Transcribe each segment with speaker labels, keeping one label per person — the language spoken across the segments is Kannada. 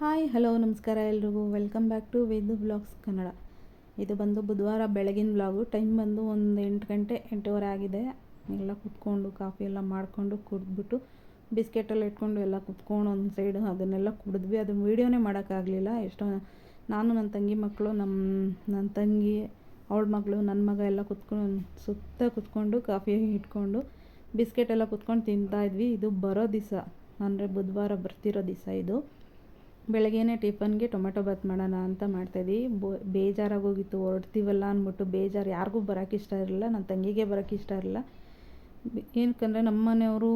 Speaker 1: ಹಾಯ್ ಹಲೋ ನಮಸ್ಕಾರ ಎಲ್ರಿಗೂ welcome back to Vedu blogs Kannada. ಇದು ಬಂದು ಬುಧವಾರ ಬೆಳಗಿನ ಬ್ಲಾಗು. ಟೈಮ್ ಬಂದು ಒಂದು 8 ಗಂಟೆ 8:15 ಆಗಿದೆ. ಎಲ್ಲ ಕುತ್ಕೊಂಡು ಕಾಫಿ ಎಲ್ಲ ಮಾಡಿಕೊಂಡು ಕುಡಿದ್ಬಿಟ್ಟು ಬಿಸ್ಕೆಟೆಲ್ಲ ಇಟ್ಕೊಂಡು ಎಲ್ಲ ಕುತ್ಕೊಂಡು ಒಂದು ಸೈಡು ಅದನ್ನೆಲ್ಲ ಕುಡಿದ್ವಿ. ಅದು ವೀಡಿಯೋನೇ ಮಾಡೋಕ್ಕಾಗಲಿಲ್ಲ. ಎಷ್ಟೋ ನಾನು ನನ್ನ ತಂಗಿ ಮಕ್ಕಳು ನನ್ನ ತಂಗಿ ಅವಳ ಮಗಳು ನನ್ನ ಮಗ ಎಲ್ಲ ಕುತ್ಕೊಂಡು ಸುತ್ತ ಕುತ್ಕೊಂಡು ಕಾಫಿ ಇಟ್ಕೊಂಡು ಬಿಸ್ಕೆಟೆಲ್ಲ ಕುತ್ಕೊಂಡು ತಿಂತಾಯಿದ್ವಿ. ಇದು ಬರೋ ದಿವಸ ಅಂದರೆ ಬುಧವಾರ ಬರ್ತಿರೋ ದಿವಸ ಇದು. ಬೆಳಗ್ಗೆನೇ ಟಿಫನ್ಗೆ ಟೊಮೆಟೊ ಬಾತ್ ಮಾಡೋಣ ಅಂತ ಮಾಡ್ತಾಯಿದ್ವಿ. ಬೇಜಾರಾಗೋಗಿತ್ತು, ಹೊರಡ್ತೀವಲ್ಲ ಅಂದ್ಬಿಟ್ಟು. ಬೇಜಾರು ಯಾರಿಗೂ ಬರೋಕ್ಕೆ ಇಷ್ಟ ಇರಲಿಲ್ಲ, ನನ್ನ ತಂಗಿಗೆ ಬರೋಕ್ಕೆ ಇಷ್ಟ ಇರಲಿಲ್ಲ. ಏನಕ್ಕಂದರೆ ನಮ್ಮ ಮನೆಯವರು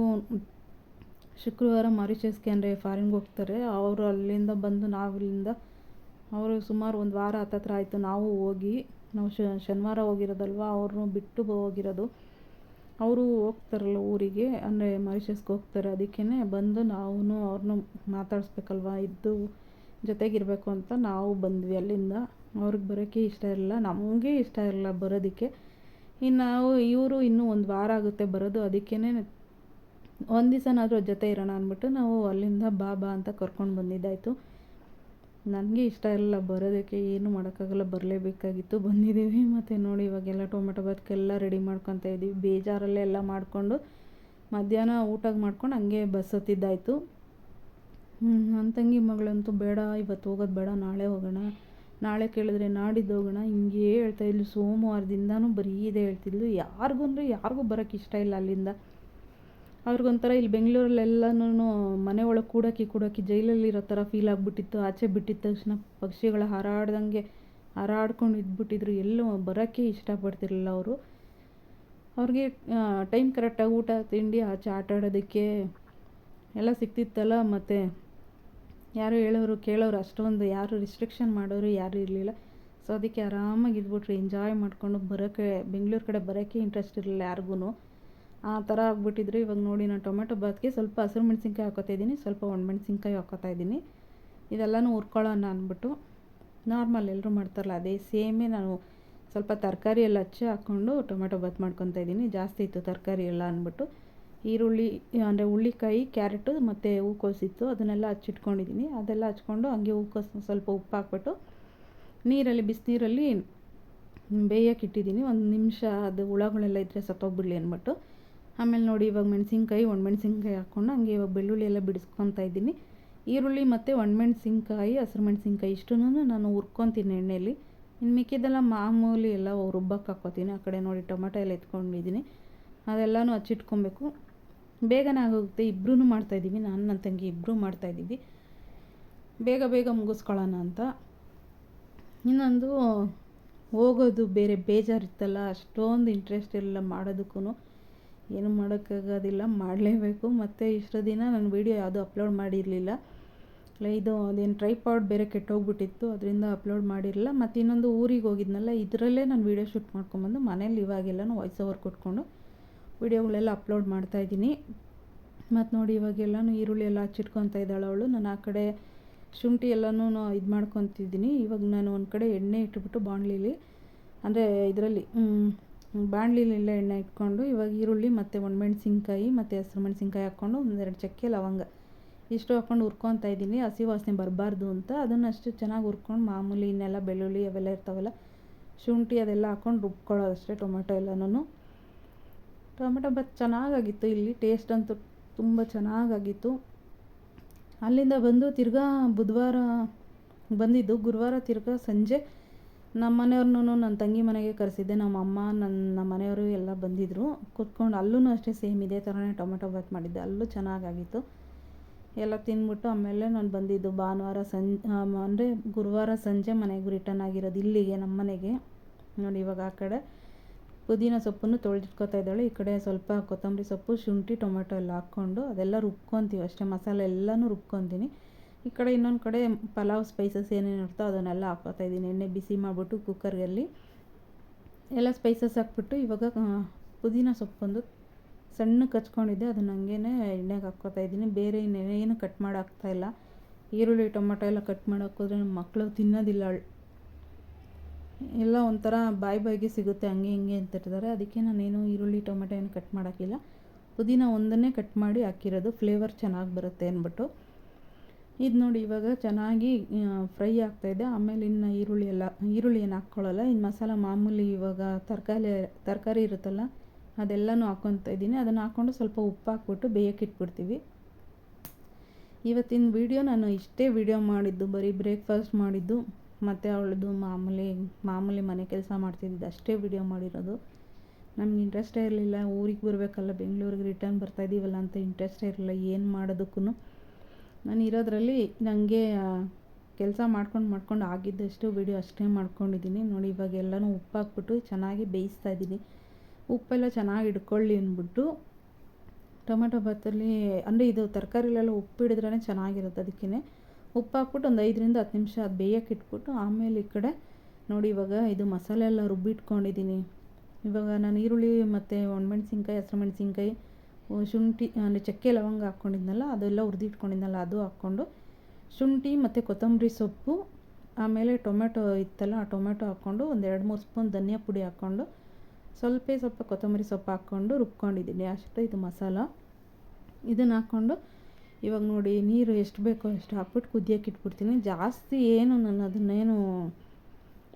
Speaker 1: ಶುಕ್ರವಾರ ಮಾರಿಷಸ್ಗೆ ಅಂದರೆ ಫಾರಿನ್ಗೆ ಹೋಗ್ತಾರೆ. ಅವರು ಅಲ್ಲಿಂದ ಬಂದು ನಾವಿಲ್ಲಿಂದ ಅವರು ಸುಮಾರು ಒಂದು ವಾರ ಹತ್ತತ್ರ ಆಯಿತು ನಾವು ಹೋಗಿ. ನಾವು ಶನಿವಾರ ಹೋಗಿರೋದಲ್ವ, ಅವ್ರನ್ನೂ ಬಿಟ್ಟು ಹೋಗಿರೋದು. ಅವರು ಹೋಗ್ತಾರಲ್ಲ ಊರಿಗೆ, ಅಂದರೆ ಮಾರಿಷಸ್ಗೆ ಹೋಗ್ತಾರೆ. ಅದಕ್ಕೇ ಬಂದು ನಾವು ಅವ್ರನ್ನೂ ಮಾತಾಡಿಸ್ಬೇಕಲ್ವ, ಇದ್ದು ಜೊತೆಗಿರಬೇಕು ಅಂತ ನಾವು ಬಂದ್ವಿ ಅಲ್ಲಿಂದ. ಅವ್ರಿಗೆ ಬರೋಕ್ಕೆ ಇಷ್ಟ ಇರಲಿಲ್ಲ, ನಮಗೆ ಇಷ್ಟ ಇರಲಿಲ್ಲ ಬರೋದಕ್ಕೆ. ಇನ್ನು ಇವರು ಇನ್ನೂ ಒಂದು ವಾರ ಆಗುತ್ತೆ ಬರೋದು. ಅದಕ್ಕೇ ಒಂದು ದಿವಸನಾದರೂ ಜೊತೆ ಇರೋಣ ಅಂದ್ಬಿಟ್ಟು ನಾವು ಅಲ್ಲಿಂದ ಬಾ ಅಂತ ಕರ್ಕೊಂಡು ಬಂದಿದ್ದಾಯಿತು. ನನಗೆ ಇಷ್ಟ ಇರಲಿಲ್ಲ ಬರೋದಕ್ಕೆ, ಏನು ಮಾಡೋಕ್ಕಾಗಲ್ಲ, ಬರಲೇಬೇಕಾಗಿತ್ತು, ಬಂದಿದ್ದೀವಿ. ಮತ್ತು ನೋಡಿ ಇವಾಗೆಲ್ಲ ಟೊಮೆಟೊ ಬಾತ್ಗೆಲ್ಲ ರೆಡಿ ಮಾಡ್ಕೊತಾ ಇದ್ದೀವಿ. ಬೇಜಾರಲ್ಲೇ ಎಲ್ಲ ಮಾಡಿಕೊಂಡು ಮಧ್ಯಾಹ್ನ ಊಟಕ್ಕೆ ಮಾಡ್ಕೊಂಡು ಹಂಗೆ ಬಸ್ ಹತ್ತಿದ್ದಾಯಿತು. ನನ್ನ ತಂಗಿ ಮಗಳಂತೂ ಬೇಡ ಇವತ್ತು ಹೋಗೋದು ಬೇಡ, ನಾಳೆ ಹೋಗೋಣ, ನಾಳೆ ಕೇಳಿದ್ರೆ ನಾಡಿದ್ದು ಹೋಗೋಣ, ಹಿಂಗೆ ಹೇಳ್ತಾಯಿದ್ಲು. ಸೋಮವಾರದಿಂದನೂ ಬರೀ ಇದೇ ಹೇಳ್ತಿದ್ಲು. ಯಾರಿಗೂ ಬರೋಕ್ಕೆ ಇಷ್ಟ ಇಲ್ಲ ಅಲ್ಲಿಂದ. ಅವ್ರಿಗೊಂಥರ ಇಲ್ಲಿ ಬೆಂಗಳೂರಲ್ಲೆಲ್ಲನೂ ಮನೆ ಒಳಗೆ ಕೂಡೋಕ್ಕೆ ಜೈಲಲ್ಲಿರೋ ಥರ ಫೀಲ್ ಆಗಿಬಿಟ್ಟಿತ್ತು. ಆಚೆ ಬಿಟ್ಟಿದ್ದ ತಕ್ಷಣ ಪಕ್ಷಿಗಳ ಹಾರಾಡ್ಕೊಂಡು ಇದ್ಬಿಟ್ಟಿದ್ರು. ಎಲ್ಲೂ ಬರೋಕ್ಕೆ ಇಷ್ಟಪಡ್ತಿರಲಿಲ್ಲ ಅವರು. ಅವ್ರಿಗೆ ಟೈಮ್ ಕರೆಕ್ಟಾಗಿ ಊಟ ತಿಂಡಿ ಆಚೆ ಆಟ ಆಡೋದಕ್ಕೆ ಎಲ್ಲ ಸಿಗ್ತಿತ್ತಲ್ಲ. ಮತ್ತು ಯಾರು ಹೇಳೋರು ಕೇಳೋರು ಅಷ್ಟೊಂದು ಯಾರು ರಿಸ್ಟ್ರಿಕ್ಷನ್ ಮಾಡೋರು ಯಾರೂ ಇರಲಿಲ್ಲ. ಸೊ ಅದಕ್ಕೆ ಆರಾಮಾಗಿ ಇದ್ಬಿಟ್ರು, ಎಂಜಾಯ್ ಮಾಡಿಕೊಂಡು. ಬೆಂಗಳೂರು ಕಡೆ ಬರೋಕ್ಕೆ ಇಂಟ್ರೆಸ್ಟ್ ಇರಲಿಲ್ಲ ಯಾರಿಗೂ, ಆ ಥರ ಆಗ್ಬಿಟ್ಟಿದ್ರು. ಇವಾಗ ನೋಡಿ ನಾನು ಟೊಮೆಟೊ ಬಾತ್ಗೆ ಸ್ವಲ್ಪ ಹಸಿರು ಮೆಣಸಿನ್ಕಾಯಿ ಹಾಕ್ಕೊತಾಯಿದ್ದೀನಿ, ಸ್ವಲ್ಪ ಒಣಮೆಣ್ಸಿನ್ಕಾಯಿ ಹಾಕ್ಕೊತಾಯಿದ್ದೀನಿ. ಇದೆಲ್ಲನೂ ಹುರ್ಕೊಳ್ಳೋಣ ಅಂದ್ಬಿಟ್ಟು ನಾರ್ಮಲ್ ಎಲ್ಲರೂ ಮಾಡ್ತಾರಲ್ಲ ಅದೇ ಸೇಮೇ ನಾನು ಸ್ವಲ್ಪ ತರಕಾರಿ ಎಲ್ಲ ಹಚ್ಚಿ ಹಾಕ್ಕೊಂಡು ಟೊಮೆಟೊ ಬಾತ್ ಮಾಡ್ಕೊತಾಯಿದ್ದೀನಿ. ಜಾಸ್ತಿ ಇತ್ತು ತರಕಾರಿ ಎಲ್ಲ ಅಂದ್ಬಿಟ್ಟು. ಈರುಳ್ಳಿ ಅಂದರೆ ಹುಳ್ಳಿಕಾಯಿ, ಕ್ಯಾರೆಟು ಮತ್ತು ಹೂಕೋಸಿತ್ತು, ಅದನ್ನೆಲ್ಲ ಹಚ್ಚಿಟ್ಕೊಂಡಿದ್ದೀನಿ. ಅದೆಲ್ಲ ಹಚ್ಕೊಂಡು ಹಂಗೆ ಹೂಕೋಸು ಸ್ವಲ್ಪ ಉಪ್ಪು ಹಾಕ್ಬಿಟ್ಟು ಬಿಸಿನೀರಲ್ಲಿ ಬೇಯಕ್ಕೆ ಇಟ್ಟಿದ್ದೀನಿ. ಒಂದು ನಿಮಿಷ ಅದು ಹುಳಗಳೆಲ್ಲ ಇದ್ದರೆ ಸತ್ತೋಗ್ಬಿಡಲಿ ಅಂದ್ಬಿಟ್ಟು. ಆಮೇಲೆ ನೋಡಿ ಇವಾಗ ಒಣಮೆಣ್ಸಿನ್ಕಾಯಿ ಹಾಕ್ಕೊಂಡು ಹಂಗೆ ಇವಾಗ ಬೆಳ್ಳುಳ್ಳಿ ಎಲ್ಲ ಬಿಡಿಸ್ಕೊತಾ ಇದ್ದೀನಿ. ಈರುಳ್ಳಿ ಮತ್ತು ಒಣಮೆಣ್ಸಿನ್ಕಾಯಿ, ಹಸಿರು ಮೆಣಸಿನ್ಕಾಯಿ ಇಷ್ಟನ್ನು ನಾನು ಹುರ್ಕೊತೀನಿ ಎಣ್ಣೆಯಲ್ಲಿ. ಇನ್ನು ಮಿಕ್ಕಿದ್ದೆಲ್ಲ ಮಾಮೂಲಿ ಎಲ್ಲ ರುಬ್ಬಕ್ಕೆ ಹಾಕ್ಕೊತೀನಿ. ಆ ಕಡೆ ನೋಡಿ ಟೊಮೆಟೊ ಎಲ್ಲ ಎತ್ಕೊಂಡಿದ್ದೀನಿ, ಅದೆಲ್ಲನೂ ಹಚ್ಚಿಟ್ಕೊಬೇಕು. ಬೇಗನೆ ಆಗೋಗುತ್ತೆ. ಇಬ್ಬರೂ ಮಾಡ್ತಾಯಿದ್ದೀವಿ, ನಾನು ನನ್ನ ತಂಗಿ ಇಬ್ಬರೂ ಮಾಡ್ತಾಯಿದ್ದೀವಿ, ಬೇಗ ಮುಗಿಸ್ಕೊಳ್ಳೋಣ ಅಂತ. ಇನ್ನೊಂದು ಹೋಗೋದು ಬೇರೆ ಬೇಜಾರಿತ್ತಲ್ಲ, ಅಷ್ಟೊಂದು ಇಂಟ್ರೆಸ್ಟ್ ಇರಲಿಲ್ಲ ಮಾಡೋದಕ್ಕೂ. ಏನು ಮಾಡೋಕ್ಕಾಗೋದಿಲ್ಲ, ಮಾಡಲೇಬೇಕು. ಮತ್ತು ಇಷ್ಟು ದಿನ ನಾನು ವೀಡಿಯೋ ಯಾವುದೂ ಅಪ್ಲೋಡ್ ಮಾಡಿರಲಿಲ್ಲ. ಅದೇನು ಟ್ರೈಪಾಡ್ ಬೇರೆ ಕೆಟ್ಟೋಗ್ಬಿಟ್ಟಿತ್ತು, ಅದರಿಂದ ಅಪ್ಲೋಡ್ ಮಾಡಿರಲಿಲ್ಲ. ಮತ್ತು ಇನ್ನೊಂದು ಊರಿಗೆ ಹೋಗಿದ್ನಲ್ಲ, ಇದರಲ್ಲೇ ನಾನು ವೀಡಿಯೋ ಶೂಟ್ ಮಾಡ್ಕೊಂಬಂದು ಮನೇಲಿ ಇವಾಗೆಲ್ಲನೂ ವಾಯ್ಸ್ ಓವರ್ ಕೊಟ್ಕೊಂಡು ವೀಡಿಯೋಗಳೆಲ್ಲ ಅಪ್ಲೋಡ್ ಮಾಡ್ತಾಯಿದ್ದೀನಿ. ಮತ್ತು ನೋಡಿ ಇವಾಗೆಲ್ಲನೂ ಈರುಳ್ಳಿ ಎಲ್ಲ ಹಚ್ಚಿಟ್ಕೊತಾ ಇದ್ದಾಳೆ ಅವಳು. ನಾನು ಆ ಕಡೆ ಶುಂಠಿ ಎಲ್ಲನೂ ಇದು ಮಾಡ್ಕೊತಿದ್ದೀನಿ. ಇವಾಗ ನಾನು ಒಂದು ಕಡೆ ಎಣ್ಣೆ ಇಟ್ಬಿಟ್ಟು ಬಾಣಲಿಲಿ, ಅಂದರೆ ಇದರಲ್ಲಿ ಬಾಣಲಿಲೆಲ್ಲ ಎಣ್ಣೆ ಇಟ್ಕೊಂಡು ಇವಾಗ ಈರುಳ್ಳಿ ಮತ್ತು ಒಣಮೆಣ್ಸಿನ್ಕಾಯಿ ಮತ್ತು ಹಸಿರು ಮೆಣಸಿನ್ಕಾಯಿ ಹಾಕ್ಕೊಂಡು ಒಂದೆರಡು ಚಕ್ಕೆ ಲವಂಗ ಇಷ್ಟು ಹಾಕ್ಕೊಂಡು ಹುರ್ಕೊತಾ ಇದ್ದೀನಿ. ಹಸಿ ವಾಸನೆ ಬರಬಾರ್ದು ಅಂತ ಅದನ್ನಷ್ಟು ಚೆನ್ನಾಗಿ ಹುರ್ಕೊಂಡು ಮಾಮೂಲಿ ಇನ್ನೆಲ್ಲ ಬೆಳ್ಳುಳ್ಳಿ ಅವೆಲ್ಲ ಇರ್ತಾವಲ್ಲ, ಶುಂಠಿ ಅದೆಲ್ಲ ಹಾಕ್ಕೊಂಡು ರುಬ್ಕೊಳ್ಳೋದು ಅಷ್ಟೇ. ಟೊಮೆಟೊ ಬಾತ್ ಚೆನ್ನಾಗಾಗಿತ್ತು. ಇಲ್ಲಿ ಟೇಸ್ಟ್ ಅಂತೂ ತುಂಬ ಚೆನ್ನಾಗಾಗಿತ್ತು. ಅಲ್ಲಿಂದ ಬಂದು ತಿರ್ಗಾ ಬುಧವಾರ ಬಂದಿದ್ದು, ಗುರುವಾರ ತಿರ್ಗಾ ಸಂಜೆ ನಮ್ಮ ಮನೆಯವ್ರನ್ನೂ ನನ್ನ ತಂಗಿ ಮನೆಗೆ ಕರೆಸಿದ್ದೆ. ನಮ್ಮ ಮನೆಯವರು ಎಲ್ಲ ಬಂದಿದ್ದರು. ಕೂತ್ಕೊಂಡು ಅಲ್ಲೂ ಅಷ್ಟೇ ಸೇಮ್ ಇದೇ ಥರನೇ ಟೊಮೆಟೊ ಬಾತ್ ಮಾಡಿದ್ದೆ, ಅಲ್ಲೂ ಚೆನ್ನಾಗಾಗಿತ್ತು. ಎಲ್ಲ ತಿಂದ್ಬಿಟ್ಟು ಆಮೇಲೆ ನಾನು ಬಂದಿದ್ದು ಅಂದರೆ ಗುರುವಾರ ಸಂಜೆ ಮನೆಗೆ ರಿಟರ್ನ್ ಆಗಿರೋದು, ಇಲ್ಲಿಗೆ ನಮ್ಮ ಮನೆಗೆ. ನೋಡಿ ಇವಾಗ ಆ ಕಡೆ ಪುದೀನ ಸೊಪ್ಪನ್ನು ತೊಳೆದಿಟ್ಕೊತಾ ಇದ್ದಾಳೆ. ಈ ಕಡೆ ಸ್ವಲ್ಪ ಕೊತ್ತಂಬರಿ ಸೊಪ್ಪು, ಶುಂಠಿ, ಟೊಮೆಟೊ ಎಲ್ಲ ಹಾಕ್ಕೊಂಡು ಅದೆಲ್ಲ ರುಬ್ಕೊತೀವಿ ಅಷ್ಟೇ. ಮಸಾಲೆ ಎಲ್ಲನೂ ರುಬ್ಕೊತೀನಿ. ಈ ಕಡೆ ಇನ್ನೊಂದು ಕಡೆ ಪಲಾವ್ ಸ್ಪೈಸಸ್ ಏನೇನು ಇರ್ತೋ ಅದನ್ನೆಲ್ಲ ಹಾಕ್ಕೊತಾ ಇದ್ದೀನಿ. ಎಣ್ಣೆ ಬಿಸಿ ಮಾಡಿಬಿಟ್ಟು ಕುಕ್ಕರ್ಗಲ್ಲಿ ಎಲ್ಲ ಸ್ಪೈಸಸ್ ಹಾಕ್ಬಿಟ್ಟು ಇವಾಗ ಪುದೀನ ಸೊಪ್ಪೊಂದು ಸಣ್ಣಕ್ಕೆ ಹಚ್ಕೊಂಡಿದ್ದೆ, ಅದನ್ನು ಹಂಗೇ ಎಣ್ಣೆಗೆ ಹಾಕ್ಕೊತಾ ಇದ್ದೀನಿ. ಬೇರೆ ಇನ್ನೇನು ಕಟ್ ಮಾಡಿ ಹಾಕ್ತಾಯಿಲ್ಲ. ಈರುಳ್ಳಿ ಟೊಮೆಟೊ ಎಲ್ಲ ಕಟ್ ಮಾಡಿ ಹಾಕಿದ್ರೆ ನಮ್ಮ ಮಕ್ಕಳು ತಿನ್ನೋದಿಲ್ಲ, ಎಲ್ಲ ಒಂಥರ ಬಾಯಿಗೆ ಸಿಗುತ್ತೆ ಹಂಗೆ ಹಿಂಗೆ ಅಂತಿರ್ತಾರೆ. ಅದಕ್ಕೆ ನಾನೇನು ಈರುಳ್ಳಿ ಟೊಮೆಟೊ ಏನು ಕಟ್ ಮಾಡೋಕ್ಕಿಲ್ಲ, ಪುದೀನ ಒಂದನ್ನೇ ಕಟ್ ಮಾಡಿ ಹಾಕಿರೋದು, ಫ್ಲೇವರ್ ಚೆನ್ನಾಗಿ ಬರುತ್ತೆ ಅಂದ್ಬಿಟ್ಟು. ಇದು ನೋಡಿ ಇವಾಗ ಚೆನ್ನಾಗಿ ಫ್ರೈ ಆಗ್ತಾಯಿದೆ. ಆಮೇಲೆ ಇನ್ನು ಈರುಳ್ಳಿ ಏನು ಹಾಕ್ಕೊಳ್ಳಲ್ಲ. ಇನ್ನು ಮಸಾಲ ಮಾಮೂಲಿ ಇವಾಗ ತರಕಾರಿ ಇರುತ್ತಲ್ಲ ಅದೆಲ್ಲನೂ ಹಾಕ್ಕೊತಾ ಇದ್ದೀನಿ. ಅದನ್ನು ಹಾಕ್ಕೊಂಡು ಸ್ವಲ್ಪ ಉಪ್ಪು ಹಾಕ್ಬಿಟ್ಟು ಬೇಯಕ್ಕೆ ಇಟ್ಬಿಡ್ತೀವಿ. ಇವತ್ತಿನ ವೀಡಿಯೋ ನಾನು ಇಷ್ಟೇ ವೀಡಿಯೋ ಮಾಡಿದ್ದು, ಬರೀ ಬ್ರೇಕ್ಫಾಸ್ಟ್ ಮಾಡಿದ್ದು ಮತ್ತು ಅವಳದು ಮಾಮೂಲಿ ಮನೆ ಕೆಲಸ ಮಾಡ್ತಿದ್ದಿದ್ದು ಅಷ್ಟೇ ವೀಡಿಯೋ ಮಾಡಿರೋದು. ನಮ್ಗೆ ಇಂಟ್ರೆಸ್ಟೇ ಇರಲಿಲ್ಲ. ಊರಿಗೆ ಬರಬೇಕಲ್ಲ, ಬೆಂಗಳೂರಿಗೆ ರಿಟರ್ನ್ ಬರ್ತಾಯಿದ್ದೀವಲ್ಲ ಅಂತ ಇಂಟ್ರೆಸ್ಟೇ ಇರಲಿಲ್ಲ ಏನು ಮಾಡೋದಕ್ಕೂ. ನಾನು ಇರೋದ್ರಲ್ಲಿ ನನಗೆ ಕೆಲಸ ಮಾಡ್ಕೊಂಡು ಆಗಿದ್ದಷ್ಟು ವೀಡಿಯೋ ಅಷ್ಟೇ ಮಾಡ್ಕೊಂಡಿದ್ದೀನಿ. ನೋಡಿ ಇವಾಗ ಎಲ್ಲನೂ ಉಪ್ಪು ಹಾಕ್ಬಿಟ್ಟು ಚೆನ್ನಾಗಿ ಬೇಯಿಸ್ತಾ ಇದ್ದೀನಿ. ಉಪ್ಪೆಲ್ಲ ಚೆನ್ನಾಗಿ ಹಿಡ್ಕೊಳ್ಳಿ ಅಂದ್ಬಿಟ್ಟು ಟೊಮೆಟೊ ಬಾತಲ್ಲಿ ಅಂದರೆ ಇದು ತರಕಾರಿಲೆಲ್ಲ ಉಪ್ಪು ಹಿಡಿದ್ರೇ ಚೆನ್ನಾಗಿರುತ್ತೆ. ಅದಕ್ಕೇ ಉಪ್ಪು ಹಾಕ್ಬಿಟ್ಟು ಒಂದು 5 10 ನಿಮಿಷ ಅದು ಬೇಯಕ್ಕೆ ಇಟ್ಬಿಟ್ಟು ಆಮೇಲೆ ಈ ಕಡೆ ನೋಡಿ ಇವಾಗ ಇದು ಮಸಾಲೆ ಎಲ್ಲ ರುಬ್ಬಿಟ್ಕೊಂಡಿದ್ದೀನಿ. ಇವಾಗ ನಾನು ಈರುಳ್ಳಿ ಮತ್ತು ಒಣಮೆಣ್ಸಿನ್ಕಾಯಿ, ಹಸಿಮೆಣ್ಸಿನ್ಕಾಯಿ, ಶುಂಠಿ ಅಂದರೆ ಚಕ್ಕೆ ಲವಂಗ ಹಾಕ್ಕೊಂಡಿದ್ನಲ್ಲ ಅದೆಲ್ಲ ಹುರಿದಿಟ್ಕೊಂಡಿದ್ನಲ್ಲ ಅದು ಹಾಕ್ಕೊಂಡು, ಶುಂಠಿ ಮತ್ತು ಕೊತ್ತಂಬರಿ ಸೊಪ್ಪು, ಆಮೇಲೆ ಟೊಮೆಟೊ ಇತ್ತಲ್ಲ ಆ ಟೊಮೆಟೊ ಹಾಕ್ಕೊಂಡು ಒಂದು 2-3 ಸ್ಪೂನ್ ಧನಿಯಾ ಪುಡಿ ಹಾಕ್ಕೊಂಡು ಸ್ವಲ್ಪ ಕೊತ್ತಂಬರಿ ಸೊಪ್ಪು ಹಾಕ್ಕೊಂಡು ರುಬ್ಕೊಂಡಿದ್ದೀನಿ. ಅಷ್ಟು ಇದು ಮಸಾಲ. ಇದನ್ನು ಹಾಕ್ಕೊಂಡು ಇವಾಗ ನೋಡಿ ನೀರು ಎಷ್ಟು ಬೇಕೋ ಅಷ್ಟು ಹಾಕ್ಬಿಟ್ಟು ಕುದಿಯೋಕೆ ಇಟ್ಬಿಡ್ತೀನಿ. ಜಾಸ್ತಿ ಏನು ನಾನು ಅದನ್ನೇನು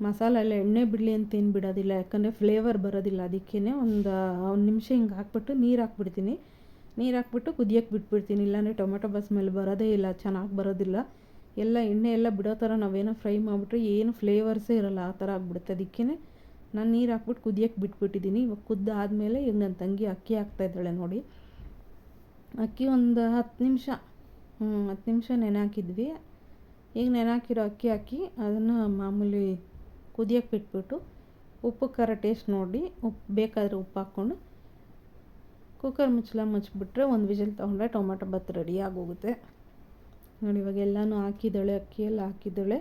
Speaker 1: ಮಸಾಲೆ ಎಲ್ಲ ಎಣ್ಣೆ ಬಿಡಲಿ ಅಂತ ಏನು ಬಿಡೋದಿಲ್ಲ, ಯಾಕಂದರೆ ಫ್ಲೇವರ್ ಬರೋದಿಲ್ಲ. ಅದಕ್ಕೇ ಒಂದು ನಿಮಿಷ ಹಿಂಗೆ ಹಾಕ್ಬಿಟ್ಟು ನೀರು ಹಾಕ್ಬಿಡ್ತೀನಿ. ನೀರು ಹಾಕ್ಬಿಟ್ಟು ಕುದಿಯೋಕೆ ಬಿಟ್ಬಿಡ್ತೀನಿ. ಇಲ್ಲಾಂದರೆ ಟೊಮೆಟೊ ಸ್ಮೆಲ್ ಬರೋದೇ ಇಲ್ಲ, ಚೆನ್ನಾಗಿ ಬರೋದಿಲ್ಲ. ಎಲ್ಲ ಎಣ್ಣೆ ಎಲ್ಲ ಬಿಡೋ ಥರ ನಾವೇನೋ ಫ್ರೈ ಮಾಡಿಬಿಟ್ರೆ ಏನು ಫ್ಲೇವರ್ಸೇ ಇರೋಲ್ಲ, ಆ ಥರ ಆಗ್ಬಿಡುತ್ತೆ. ಅದಕ್ಕೇ ನಾನು ನೀರು ಹಾಕ್ಬಿಟ್ಟು ಕುದಿಯೋಕೆ ಬಿಟ್ಬಿಟ್ಟಿದ್ದೀನಿ. ಇವಾಗ ಕುದ್ದಾದಮೇಲೆ ಈಗ ನನ್ನ ತಂಗಿ ಅಕ್ಕಿ ಹಾಕ್ತಾಯಿದ್ದಾಳೆ ನೋಡಿ. ಅಕ್ಕಿ ಒಂದು 10 ನಿಮಿಷ ನೆನೆ ಹಾಕಿದ್ವಿ. ಈಗ ನೆನೆ ಹಾಕಿರೋ ಅಕ್ಕಿ ಹಾಕಿ ಅದನ್ನು ಮಾಮೂಲಿ ಕುದಿಯೋಕೆ ಬಿಟ್ಬಿಟ್ಟು ಉಪ್ಪು ಖಾರ ಟೇಸ್ಟ್ ನೋಡಿ ಬೇಕಾದರೆ ಉಪ್ಪು ಹಾಕ್ಕೊಂಡು ಕುಕ್ಕರ್ ಮುಚ್ಚಿಬಿಟ್ರೆ ಒಂದು ವಿಷಲ್ ತೊಗೊಂಡ್ರೆ ಟೊಮೆಟೊ ಬಾತ್ ರೆಡಿ ಆಗೋಗುತ್ತೆ. ನೋಡಿ ಇವಾಗ ಎಲ್ಲನೂ ಹಾಕಿದ್ದಾಳೆ, ಅಕ್ಕಿ ಎಲ್ಲ ಹಾಕಿದ್ದಾಳೆ.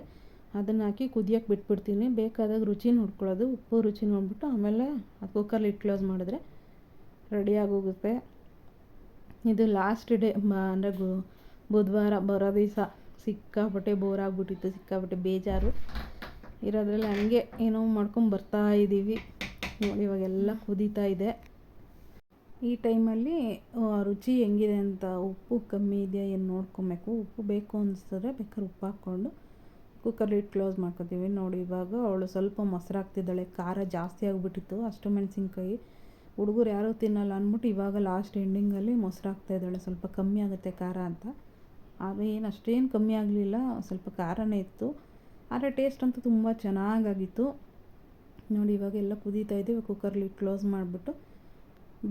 Speaker 1: ಅದನ್ನು ಹಾಕಿ ಕುದಿಯೋಕೆ ಬಿಟ್ಬಿಡ್ತೀನಿ. ಬೇಕಾದಾಗ ರುಚಿ ನೋಡ್ಕೊಳ್ಳೋದು, ಉಪ್ಪು ರುಚಿ ನೋಡಿಬಿಟ್ಟು ಆಮೇಲೆ ಅದು ಕುಕ್ಕರ್ ಲಿಡ್ ಕ್ಲೋಸ್ ಮಾಡಿದ್ರೆ ರೆಡಿ ಆಗೋಗುತ್ತೆ. ಇದು ಲಾಸ್ಟ್ ಡೇ ಅಂದರೆ ಬುಧವಾರ ಬರೋ ದಿವಸ ಸಿಕ್ಕಾಪಟ್ಟೆ ಬೋರ್ ಆಗಿಬಿಟ್ಟಿತ್ತು, ಸಿಕ್ಕಾಪಟ್ಟೆ ಬೇಜಾರು ಇರೋದ್ರಲ್ಲಿ ಹಂಗೆ ಏನೋ ಮಾಡ್ಕೊಂಡು ಬರ್ತಾ ಇದ್ದೀವಿ. ನೋಡಿ ಇವಾಗೆಲ್ಲ ಕುದೀತಾ ಇದೆ. ಈ ಟೈಮಲ್ಲಿ ರುಚಿ ಹೆಂಗಿದೆ ಅಂತ ಉಪ್ಪು ಕಮ್ಮಿ ಇದೆಯಾ ಏನು ನೋಡ್ಕೊಬೇಕು. ಉಪ್ಪು ಬೇಕು ಅನಿಸಿದ್ರೆ ಬೇಕಾದ್ರೆ ಉಪ್ಪು ಹಾಕ್ಕೊಂಡು ಕುಕ್ಕರ್ ಲಿಡ್ ಕ್ಲೋಸ್ ಮಾಡ್ಕೊತೀವಿ. ನೋಡಿ ಇವಾಗ ಅವಳು ಸ್ವಲ್ಪ ಮೊಸರು ಹಾಕ್ತಿದ್ದಾಳೆ. ಖಾರ ಜಾಸ್ತಿ ಆಗಿಬಿಟ್ಟಿತ್ತು, ಅಷ್ಟು ಮೆಣಸಿನ್ಕಾಯಿ ಹುಡುಗರು ಯಾರೂ ತಿನ್ನಲ್ಲ ಅಂದ್ಬಿಟ್ಟು ಇವಾಗ ಲಾಸ್ಟ್ ಎಂಡಿಂಗಲ್ಲಿ ಮೊಸರು ಹಾಕ್ತಾಯಿದ್ದಾಳೆ. ಸ್ವಲ್ಪ ಕಮ್ಮಿ ಆಗುತ್ತೆ ಖಾರ ಅಂತ. ಅದು ಏನು ಅಷ್ಟೇನು ಕಮ್ಮಿ ಆಗಲಿಲ್ಲ, ಸ್ವಲ್ಪ ಖಾರನೇ ಇತ್ತು. ಆದರೆ ಟೇಸ್ಟ್ ಅಂತೂ ತುಂಬ ಚೆನ್ನಾಗಾಗಿತ್ತು. ನೋಡಿ ಇವಾಗ ಎಲ್ಲ ಕುದೀತಾ ಇದ್ದೀವಿ. ಕುಕ್ಕರ್ ಲಿಡ್ ಕ್ಲೋಸ್ ಮಾಡಿಬಿಟ್ಟು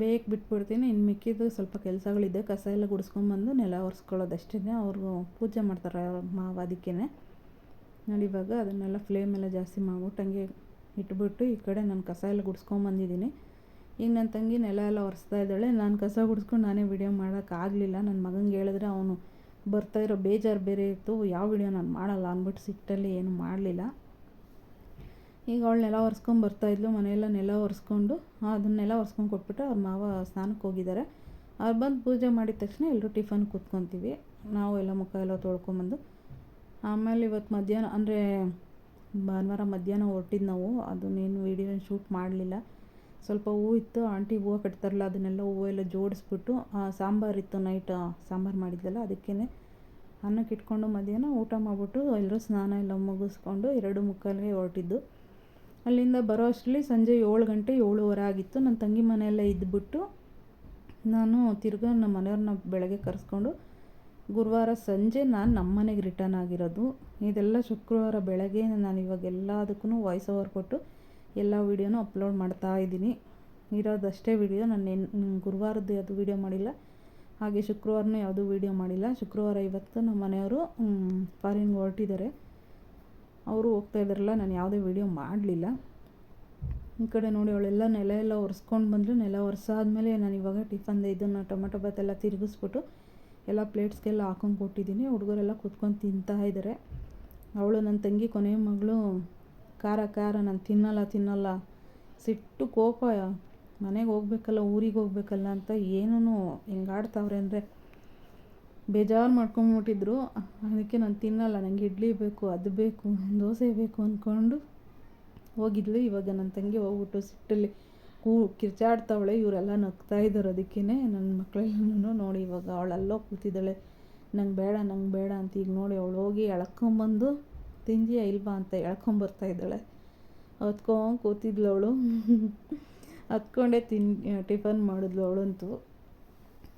Speaker 1: ಬೇಯಕ್ಕೆ ಬಿಟ್ಬಿಡ್ತೀನಿ. ಇನ್ನು ಮಿಕ್ಕಿದ್ದು ಸ್ವಲ್ಪ ಕೆಲಸಗಳಿದೆ, ಕಸ ಎಲ್ಲ ಗುಡಿಸ್ಕೊಂಬಂದು ನೆಲ ಒರೆಸ್ಕೊಳ್ಳೋದಷ್ಟೇ. ಅವ್ರಿಗೂ ಪೂಜೆ ಮಾಡ್ತಾರೆ ಮಾವ, ಅದಕ್ಕೇ ನೋಡಿ ಇವಾಗ ಅದನ್ನೆಲ್ಲ ಫ್ಲೇಮೆಲ್ಲ ಜಾಸ್ತಿ ಮಾಡ್ಬಿಟ್ಟು ಹಂಗೆ ಇಟ್ಬಿಟ್ಟು ಈ ಕಡೆ ನಾನು ಕಸ ಎಲ್ಲ ಗುಡಿಸ್ಕೊಂಬಂದಿದ್ದೀನಿ. ಈಗ ನನ್ನ ತಂಗಿ ನೆಲ ಎಲ್ಲ ಒರೆಸ್ತಾ ಇದ್ದಾಳೆ. ನಾನು ಕಸ ಗುಡಿಸ್ಕೊಂಡು ನಾನೇ ವೀಡಿಯೋ ಮಾಡೋಕ್ಕಾಗಲಿಲ್ಲ. ನನ್ನ ಮಗನಿಗೆ ಹೇಳಿದ್ರೆ ಅವನು ಬರ್ತಾಯಿರೋ ಬೇಜಾರು ಬೇರೆ ಇತ್ತು, ಯಾವ ವೀಡಿಯೋ ನಾನು ಮಾಡಲ್ಲ ಅಂದ್ಬಿಟ್ಟು ಸಿಟ್ಟಲ್ಲಿ ಏನು ಮಾಡಲಿಲ್ಲ. ಈಗ ಅವಳು ನೆಲ ಒರೆಸ್ಕೊಂಡು ಬರ್ತಾಯಿದ್ಲು. ಮನೆಯೆಲ್ಲ ನೆಲ ಒರೆಸ್ಕೊಂಡು ಅದನ್ನೆಲ್ಲ ಒರೆಸ್ಕೊಂಡು ಕೊಟ್ಬಿಟ್ಟು ಅವ್ರ ಮಾವ ಸ್ನಾನಕ್ಕೆ ಹೋಗಿದ್ದಾರೆ. ಅವ್ರು ಬಂದು ಪೂಜೆ ಮಾಡಿದ ತಕ್ಷಣ ಎಲ್ಲರೂ ಟಿಫನ್ ಕೂತ್ಕೊತೀವಿ. ನಾವು ಎಲ್ಲ ಮುಖ ಎಲ್ಲ ತೊಳ್ಕೊಂಬಂದು ಆಮೇಲೆ ಇವತ್ತು ಮಧ್ಯಾಹ್ನ ಅಂದರೆ ಭಾನುವಾರ ಮಧ್ಯಾಹ್ನ ಹೊರಟಿದ್ದು ನಾವು. ಅದನ್ನೇನು ವೀಡಿಯೋ ಶೂಟ್ ಮಾಡಲಿಲ್ಲ. ಸ್ವಲ್ಪ ಹೂವು ಇತ್ತು, ಆಂಟಿ ಹೂವು ಕಟ್ತಾರಲ್ಲ ಅದನ್ನೆಲ್ಲ ಹೂವೆಲ್ಲ ಜೋಡಿಸ್ಬಿಟ್ಟು ಸಾಂಬಾರಿತ್ತು, ನೈಟ್ ಸಾಂಬಾರು ಮಾಡಿದ್ದಲ್ಲ ಅದಕ್ಕೇ ಅನ್ನಕ್ಕೆ ಇಟ್ಕೊಂಡು ಮಧ್ಯಾಹ್ನ ಊಟ ಮಾಡಿಬಿಟ್ಟು ಎಲ್ಲರೂ ಸ್ನಾನ ಎಲ್ಲ ಮುಗಿಸ್ಕೊಂಡು 2:45ಗೆ ಹೊರಟಿದ್ದು. ಅಲ್ಲಿಂದ ಬರೋ ಅಷ್ಟರಲ್ಲಿ ಸಂಜೆ 7 ಗಂಟೆ 7:15 ಆಗಿತ್ತು. ನನ್ನ ತಂಗಿ ಮನೆಯಲ್ಲೇ ಇದ್ದುಬಿಟ್ಟು ನಾನು ತಿರ್ಗಾ ನಮ್ಮ ಮನೆಯವ್ರನ್ನ ಬೆಳಗ್ಗೆ ಕರೆಸ್ಕೊಂಡು ಗುರುವಾರ ಸಂಜೆ ನಾನು ನಮ್ಮ ಮನೆಗೆ ರಿಟರ್ನ್ ಆಗಿರೋದು. ಇದೆಲ್ಲ ಶುಕ್ರವಾರ ಬೆಳಗ್ಗೆ ನಾನು ಇವಾಗ ಎಲ್ಲದಕ್ಕೂ ವಾಯ್ಸ್ ಓವರ್ ಕೊಟ್ಟು ಎಲ್ಲ ವೀಡಿಯೋನೂ ಅಪ್ಲೋಡ್ ಮಾಡ್ತಾ ಇದ್ದೀನಿ. ಇರೋದಷ್ಟೇ ವೀಡಿಯೋ. ನಾನು ಗುರುವಾರದ್ದು ಯಾವುದು ವೀಡಿಯೋ ಮಾಡಿಲ್ಲ, ಹಾಗೆ ಶುಕ್ರವಾರನೂ ಯಾವುದೂ ವೀಡಿಯೋ ಮಾಡಿಲ್ಲ. ಶುಕ್ರವಾರ ಇವತ್ತು ನಮ್ಮ ಮನೆಯವರು ಫಾರಿನ್ಗೆ ಹೊರಟಿದ್ದಾರೆ, ಅವರು ಹೋಗ್ತಾ ಇದ್ದಾರಲ್ಲ, ನಾನು ಯಾವುದೇ ವೀಡಿಯೋ ಮಾಡಲಿಲ್ಲ. ಈ ಕಡೆ ನೋಡಿ ಅವಳೆಲ್ಲ ನೆಲ ಎಲ್ಲ ಒರೆಸ್ಕೊಂಡು ಬಂದರು. ನೆಲ ಒರೆಸಾದ್ಮೇಲೆ ನಾನು ಇವಾಗ ಟಿಫನ್ದು ಇದನ್ನು ಟೊಮೆಟೊ ಬಾತ್ ಎಲ್ಲ ತಿರುಗಿಸ್ಬಿಟ್ಟು ಎಲ್ಲ ಪ್ಲೇಟ್ಸ್ಗೆಲ್ಲ ಹಾಕೊಂಡು ಕೊಟ್ಟಿದ್ದೀನಿ. ಹುಡುಗರೆಲ್ಲ ಕೂತ್ಕೊಂಡು ತಿಂತಾ ಇದ್ದಾರೆ. ಅವಳು ನನ್ನ ತಂಗಿ ಕೊನೆಯ ಮಗಳು ಖಾರ ನಾನು ತಿನ್ನಲ್ಲ ಸಿಟ್ಟು ಕೋಪ, ಮನೆಗೆ ಹೋಗ್ಬೇಕಲ್ಲ ಊರಿಗೆ ಹೋಗ್ಬೇಕಲ್ಲ ಅಂತ ಏನೂ ಹೆಂಗಾಡ್ತಾವ್ರೆ ಅಂದರೆ ಬೇಜಾರು ಮಾಡ್ಕೊಂಬಿಟ್ಟಿದ್ರು. ಅದಕ್ಕೆ ನಾನು ತಿನ್ನಲ್ಲ, ನನಗೆ ಇಡ್ಲಿ ಬೇಕು, ಅದು ಬೇಕು, ದೋಸೆ ಬೇಕು ಅಂದ್ಕೊಂಡು ಹೋಗಿದ್ಲು. ಇವಾಗ ನನ್ನ ತಂಗಿ ಹೋಗ್ಬಿಟ್ಟು ಸಿಟ್ಟಲ್ಲಿ ಕಿರ್ಚಾಡ್ತಾವಳೆ. ಇವರೆಲ್ಲ ನಗ್ತಾ ಇದ್ದಾರೆ. ಅದಕ್ಕೇ ನನ್ನ ಮಕ್ಕಳೆಲ್ಲನೂ ನೋಡಿ ಇವಾಗ ಅವಳಲ್ಲೋ ಕೂತಿದ್ದಾಳೆ. ನಂಗೆ ಬೇಡ ಅಂತ. ಈಗ ನೋಡಿ ಅವಳು ಹೋಗಿ ಎಳ್ಕೊಂಬಂದು ತಿಂದಿಯಾ ಇಲ್ವಾ ಅಂತ ಎಳ್ಕೊಂಬರ್ತಾಯಿದ್ದಾಳೆ. ಹೊತ್ಕೊಂಡು ಕೂತಿದ್ಲು ಅವಳು. ಹತ್ಕೊಂಡೇ ಟಿಫನ್ ಮಾಡಿದ್ಲು ಅವಳಂತೂ.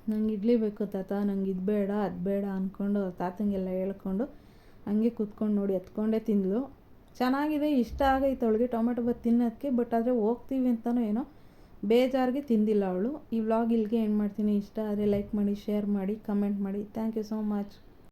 Speaker 1: ನಂಗೆ ಇಡ್ಲಿ ಬೇಕು ತಾತ, ನಂಗೆ ಇದು ಬೇಡ ಅದು ಬೇಡ ಅಂದ್ಕೊಂಡು ತಾತಂಗೆಲ್ಲ ಹೇಳ್ಕೊಂಡು ಹಂಗೆ ಕೂತ್ಕೊಂಡು ನೋಡಿ ಹತ್ಕೊಂಡೇ ತಿಂದಳು. ಚೆನ್ನಾಗಿದೆ, ಇಷ್ಟ ಆಗೈತೆ ಅವಳಿಗೆ ಟೊಮೆಟೊ ಬಾತ್ ತಿನ್ನೋದಕ್ಕೆ. ಬಟ್ ಆದರೆ ಹೋಗ್ತೀವಿ ಅಂತಲೋ ಏನೋ ಬೇಜಾರಿಗೆ ತಿಂದಿಲ್ಲ ಅವಳು. ಈ ವ್ಲಾಗ್ ಇಲ್ಲಿಗೆ ಎಂಡ್ ಮಾಡ್ತೀನಿ. ಇಷ್ಟ ಆದರೆ ಲೈಕ್ ಮಾಡಿ, ಶೇರ್ ಮಾಡಿ, ಕಮೆಂಟ್ ಮಾಡಿ. Thank you so much.